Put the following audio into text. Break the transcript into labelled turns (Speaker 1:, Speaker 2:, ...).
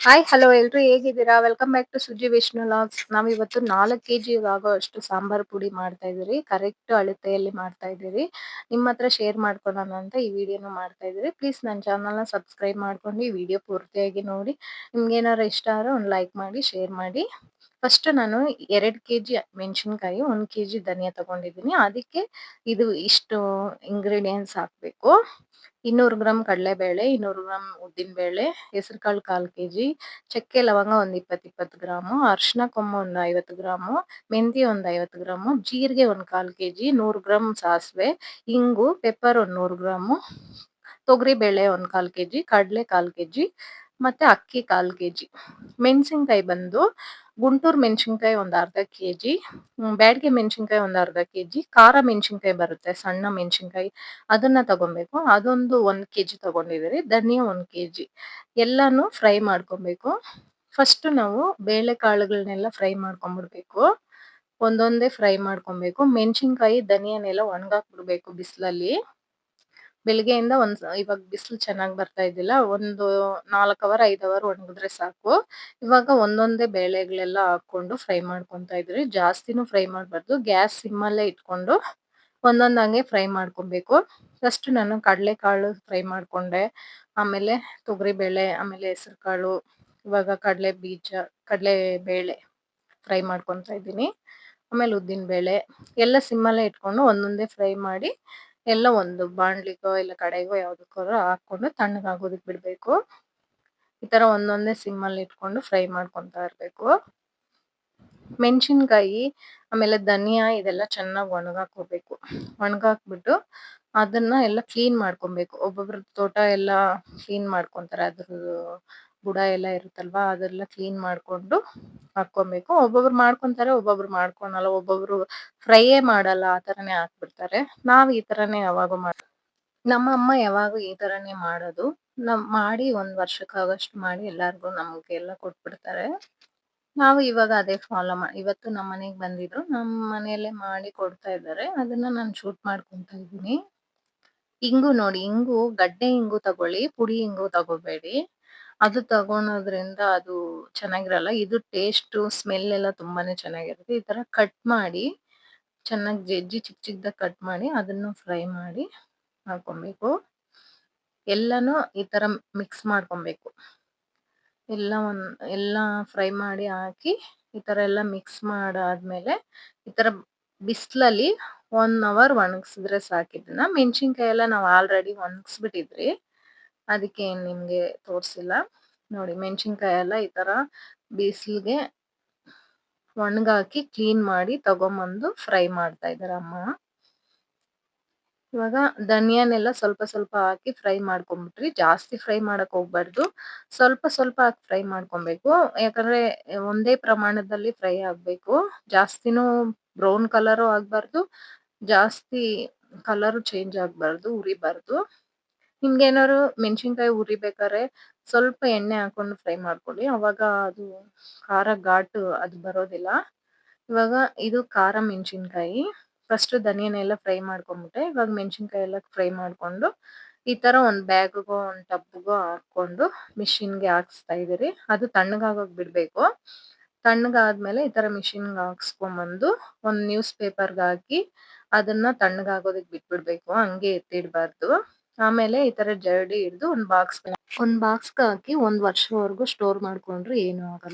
Speaker 1: Hi hello ಎಲ್ರು ಹೇಗಿದ್ದೀರಾ? Welcome back to Suji Vishnu vlogs. ನಾವಿವತ್ತು 4 ಕೆಜಿ ಆಗೋವಷ್ಟು ಸಾಂಬಾರ್ ಪುಡಿ ಮಾಡ್ತಾ ಇದೀರಿ. ಕರೆಕ್ಟ್ ಅಳತೆಯಲ್ಲಿ ಮಾಡ್ತಾ ಇದೀರಿ. ನಿಮ್ಮ ಹತ್ರ ಶೇರ್ ಮಾಡ್ಕೊಳ್ಳೋಣ ಅಂತ ಈ ವಿಡಿಯೋನ ಮಾಡ್ತಾ ಇದೀರಿ. ಪ್ಲೀಸ್ ನನ್ನ ಚಾನಲ್‌ನ ಸಬ್ಸ್ಕ್ರೈಬ್ ಮಾಡ್ಕೊಂಡು ಈ ವಿಡಿಯೋ ಪೂರ್ತಿಯಾಗಿ ನೋಡಿ. ನಿಮ್ಗೇನಾದ್ರು ಇಷ್ಟ ಆದ್ರೆ ಒಂದು ಲೈಕ್ ಮಾಡಿ, ಶೇರ್ ಮಾಡಿ. ಫಸ್ಟ್ ನಾನು 2 ಕೆಜಿ ಮೆಣಸಿನಕಾಯಿ, 1 ಕೆಜಿ ಧನಿಯಾ ತಗೊಂಡಿದ್ದೀನಿ. ಅದಕ್ಕೆ ಇದು ಇಷ್ಟು ಇಂಗ್ರೀಡಿಯೆಂಟ್ಸ್ ಹಾಕ್ಬೇಕು. 200 ಗ್ರಾಂ ಕಡಲೆಬೇಳೆ, 200 ಗ್ರಾಂ ಉದ್ದಿನಬೇಳೆ, ಹೆಸರುಕಾಳು 1/4 ಕೆಜಿ, ಚಕ್ಕೆ ಲವಂಗ ಒಂದು 20 ಗ್ರಾಮು, ಅರಿಶಿನ ಕೊಂಬು ಒಂದು 50 ಗ್ರಾಮು, ಮೆಂತ್ಯ ಒಂದು 50 ಗ್ರಾಮು, ಜೀರಿಗೆ ಒಂದು 1/4 ಕೆಜಿ, 100 ಗ್ರಾಂ ಸಾಸಿವೆ, ಇಂಗು, ಪೆಪ್ಪರ್ ಒಂದು 100 ಗ್ರಾಮು, ತೊಗರಿ ಬೇಳೆ ಒಂದು 1/4 ಕೆಜಿ, ಕಡಲೆ 1/4 ಕೆಜಿ, ಮತ್ತೆ ಅಕ್ಕಿ 1/4 ಕೆಜಿ. ಮೆಣಸಿನಕಾಯಿ ಬಂದು ಗುಂಟೂರು ಮೆಣಸಿನಕಾಯಿ ಒಂದು ಅರ್ಧ ಕೆಜಿ, ಬ್ಯಾಡಗೆ ಮೆಣಸಿನಕಾಯಿ ಒಂದು ಅರ್ಧ ಕೆಜಿ, ಖಾರ ಮೆಣಸಿನಕಾಯಿ ಬರುತ್ತೆ ಸಣ್ಣ ಮೆಣಸಿನಕಾಯಿ, ಅದನ್ನ ತಗೊಬೇಕು. ಅದೊಂದು 1 ಕೆಜಿ ತಗೊಂಡಿದ್ದೀರಿ. ಧನಿಯಾ 1 ಕೆಜಿ. ಎಲ್ಲಾನು ಫ್ರೈ ಮಾಡ್ಕೊಬೇಕು. ಫಸ್ಟ್ ನಾವು ಬೇಳೆಕಾಳುಗಳನ್ನೆಲ್ಲ ಫ್ರೈ ಮಾಡ್ಕೊಂಡ್ಬಿಡ್ಬೇಕು. ಒಂದೊಂದೇ ಫ್ರೈ ಮಾಡ್ಕೊಬೇಕು. ಮೆಣಸಿನಕಾಯಿ ಧನಿಯಾನೆಲ್ಲ ಒಣಗಾಕ್ಬಿಡ್ಬೇಕು ಬಿಸಿಲಲ್ಲಿ. ಬೆಳಿಗ್ಗೆಯಿಂದ ಇವಾಗ ಬಿಸಿಲು ಚೆನ್ನಾಗಿ ಬರ್ತಾ ಇದ್ದಿಲ್ಲ. ಒಂದು 4 ಅವರ್ 5 ಅವರ್ ಒಣಗಿದ್ರೆ ಸಾಕು. ಇವಾಗ ಒಂದೊಂದೇ ಬೇಳೆಗಳೆಲ್ಲ ಹಾಕೊಂಡು ಫ್ರೈ ಮಾಡ್ಕೊಂತಾ ಇದ್ರಿ. ಜಾಸ್ತಿನೂ ಫ್ರೈ ಮಾಡಬಾರ್ದು. ಗ್ಯಾಸ್ ಸಿಮ್ಮಲ್ಲೇ ಇಟ್ಕೊಂಡು ಒಂದೊಂದಂಗೆ ಫ್ರೈ ಮಾಡ್ಕೊಬೇಕು. ಫಸ್ಟ್ ನಾನು ಕಡಲೆಕಾಳು ಫ್ರೈ ಮಾಡ್ಕೊಂಡೆ. ಆಮೇಲೆ ತೊಗರಿಬೇಳೆ, ಆಮೇಲೆ ಹೆಸರುಕಾಳು, ಇವಾಗ ಕಡಲೆ ಬೀಜ, ಕಡಲೆ ಬೇಳೆ ಫ್ರೈ ಮಾಡ್ಕೊಂತಾ ಇದ್ದೀನಿ. ಆಮೇಲೆ ಉದ್ದಿನಬೇಳೆ ಎಲ್ಲ ಸಿಮ್ಮಲ್ಲೇ ಇಟ್ಕೊಂಡು ಒಂದೊಂದೇ ಫ್ರೈ ಮಾಡಿ ಎಲ್ಲ ಒಂದು ಬಾಣಲಿಗೋ ಇಲ್ಲ ಕಡೆಗೋ ಯಾವ್ದಕ್ಕಾದ್ರೂ ಹಾಕೊಂಡು ತಣ್ಣಗಾಗೋದಕ್ಕೆ ಬಿಡ್ಬೇಕು. ಈ ತರ ಒಂದೊಂದೇ ಸಿಮ್ಮಲ್ಲಿ ಇಟ್ಕೊಂಡು ಫ್ರೈ ಮಾಡ್ಕೊಂತಾ ಇರ್ಬೇಕು. ಮೆಣಸಿನಕಾಯಿ ಆಮೇಲೆ ಧನಿಯಾ ಇದೆಲ್ಲ ಚೆನ್ನಾಗಿ ಒಣಗಾಕೋಬೇಕು. ಒಣಗಾಕ್ಬಿಟ್ಟು ಅದನ್ನ ಎಲ್ಲ ಕ್ಲೀನ್ ಮಾಡ್ಕೊಬೇಕು. ಒಬ್ಬೊಬ್ರ ತೋಟ ಎಲ್ಲ ಕ್ಲೀನ್ ಮಾಡ್ಕೊಂತಾರೆ. ಅದ್ರದ್ದು ಬುಡ ಎಲ್ಲ ಇರುತ್ತಲ್ವಾ, ಅದೆಲ್ಲ ಕ್ಲೀನ್ ಮಾಡ್ಕೊಂಡು ಹಾಕ್ಕೊಬೇಕು. ಒಬ್ಬೊಬ್ರು ಮಾಡ್ಕೊಂತಾರೆ, ಒಬ್ಬೊಬ್ರು ಮಾಡ್ಕೊಳಲ್ಲ. ಒಬ್ಬೊಬ್ರು ಫ್ರೈಯೇ ಮಾಡಲ್ಲ, ಆ ತರನೇ ಹಾಕ್ಬಿಡ್ತಾರೆ. ನಾವ್ ಈ ತರನೇ ಯಾವಾಗೂ ನಮ್ಮ ಅಮ್ಮ ಯಾವಾಗೂ ಈ ತರನೇ ಮಾಡೋದು. ಮಾಡಿ 1 ವರ್ಷಕ್ಕಾಗಷ್ಟು ಮಾಡಿ ಎಲ್ಲಾರ್ಗು ನಮ್ಗೆಲ್ಲ ಕೊಟ್ಬಿಡ್ತಾರೆ. ನಾವು ಇವಾಗ ಅದೇ ಫಾಲೋ ಇವತ್ತು ನಮ್ಮ ಮನೆಗೆ ಬಂದಿದ್ರು. ನಮ್ಮ ಮನೆಯಲ್ಲೇ ಮಾಡಿ ಕೊಡ್ತಾ ಇದ್ದಾರೆ. ಅದನ್ನ ನಾನು ಶೂಟ್ ಮಾಡ್ಕೊಂತಾ ಇದ್ದೀನಿ. ಇಂಗು ನೋಡಿ, ಇಂಗು ಗಡ್ಡೆ ಇಂಗು ತಗೊಳ್ಳಿ, ಪುಡಿ ಇಂಗು ತಗೋಬೇಡಿ. ಅದು ತಗೊಳೋದ್ರಿಂದ ಅದು ಚೆನ್ನಾಗಿರಲ್ಲ. ಇದು ಟೇಸ್ಟು, ಸ್ಮೆಲ್ ಎಲ್ಲ ತುಂಬಾನೇ ಚೆನ್ನಾಗಿರುತ್ತೆ. ಈ ತರ ಕಟ್ ಮಾಡಿ ಚೆನ್ನಾಗಿ ಜಜ್ಜಿ ಚಿಕ್ಕ ಚಿಕ್ಕದಾಗಿ ಕಟ್ ಮಾಡಿ ಅದನ್ನು ಫ್ರೈ ಮಾಡಿ ಹಾಕೊಬೇಕು. ಎಲ್ಲಾನು ಈ ತರ ಮಿಕ್ಸ್ ಮಾಡ್ಕೊಬೇಕು. ಎಲ್ಲ ಫ್ರೈ ಮಾಡಿ ಹಾಕಿ ಈ ತರ ಎಲ್ಲ ಮಿಕ್ಸ್ ಮಾಡಾದ್ಮೇಲೆ ಈ ತರ ಬಿಸಿಲಲ್ಲಿ 1 ಅವರ್ ಒಣಗಿಸಿದ್ರೆ ಸಾಕಿದನ್ನ. ಮೆಣಸಿನಕಾಯಿ ಎಲ್ಲ ನಾವು ಆಲ್ರೆಡಿ ಒಣಗಿಸ್ಬಿಟ್ಟಿದ್ರಿ, ಅದಕ್ಕೆ ನಿಮ್ಗೆ ತೋರಿಸಿಲ್ಲ. ನೋಡಿ, ಮೆಣಸಿನಕಾಯಿ ಎಲ್ಲ ಈ ತರ ಬಿಸಿಲಿಗೆ ಒಣಗಾಕಿ ಕ್ಲೀನ್ ಮಾಡಿ ತಗೊಂಬಂದು ಫ್ರೈ ಮಾಡ್ತಾ ಇದ್ದಾರೆ ಅಮ್ಮ. ಇವಾಗ ಧನಿಯಾನೆಲ್ಲ ಸ್ವಲ್ಪ ಸ್ವಲ್ಪ ಹಾಕಿ ಫ್ರೈ ಮಾಡ್ಕೊಂಡ್ಬಿಟ್ರಿ. ಜಾಸ್ತಿ ಫ್ರೈ ಮಾಡಕ್ ಹೋಗ್ಬಾರ್ದು. ಸ್ವಲ್ಪ ಸ್ವಲ್ಪ ಹಾಕಿ ಫ್ರೈ ಮಾಡ್ಕೊಬೇಕು. ಯಾಕಂದ್ರೆ ಒಂದೇ ಪ್ರಮಾಣದಲ್ಲಿ ಫ್ರೈ ಆಗ್ಬೇಕು. ಜಾಸ್ತಿನೂ ಬ್ರೌನ್ ಕಲರು ಆಗ್ಬಾರ್ದು, ಜಾಸ್ತಿ ಕಲರು ಚೇಂಜ್ ಆಗ್ಬಾರ್ದು, ಉರಿಬಾರ್ದು. ನಿಮ್ಗೇನಾದ್ರು ಮೆಣಸಿನಕಾಯಿ ಉರಿಬೇಕಾದ್ರೆ ಸ್ವಲ್ಪ ಎಣ್ಣೆ ಹಾಕೊಂಡು ಫ್ರೈ ಮಾಡ್ಕೊಳ್ಳಿ. ಅವಾಗ ಅದು ಖಾರ ಘಾಟು ಅದು ಬರೋದಿಲ್ಲ. ಇವಾಗ ಇದು ಖಾರ ಮೆಣಸಿನಕಾಯಿ. ಫಸ್ಟ್ ಧನಿಯಾನೆಲ್ಲ ಫ್ರೈ ಮಾಡ್ಕೊಂಡ್ಬಿಟ್ಟೆ. ಇವಾಗ ಮೆಣಸಿನಕಾಯಿ ಎಲ್ಲ ಫ್ರೈ ಮಾಡ್ಕೊಂಡು ಈ ತರ ಒಂದು ಬ್ಯಾಗ್‌ಗೋ ಒಂದು ಟಬ್‌ಗೋ ಹಾಕೊಂಡು ಮಿಷಿನ್‌ಗೆ ಹಾಕಿಸ್ತಾ ಇದೀರಿ. ಅದು ತಣ್ಣಗಾಗೋಕ್ ಬಿಡ್ಬೇಕು. ತಣ್ಣಗಾದ್ಮೇಲೆ ಈ ತರ ಮಿಷಿನ್‌ಗೆ ಹಾಕ್ಸ್ಕೊಂಬಂದು ಒಂದು ನ್ಯೂಸ್ ಪೇಪರ್‌ಗೆ ಹಾಕಿ ಅದನ್ನ ತಣ್ಣಗಾಗೋದಕ್ಕೆ ಬಿಟ್ಬಿಡ್ಬೇಕು. ಹಂಗೆ ಎತ್ತಿಡ್ಬಾರ್ದು. ಆಮೇಲೆ ಈ ತರ ಜರಡಿ ಹಿಡ್ದು ಒಂದು ಬಾಕ್ಸ್‌ಗೆ ಹಾಕಿ 1 ವರ್ಷವರೆಗೂ ಸ್ಟೋರ್ ಮಾಡ್ಕೊಂಡ್ರು ಏನೂ ಆಗಲ್ಲ.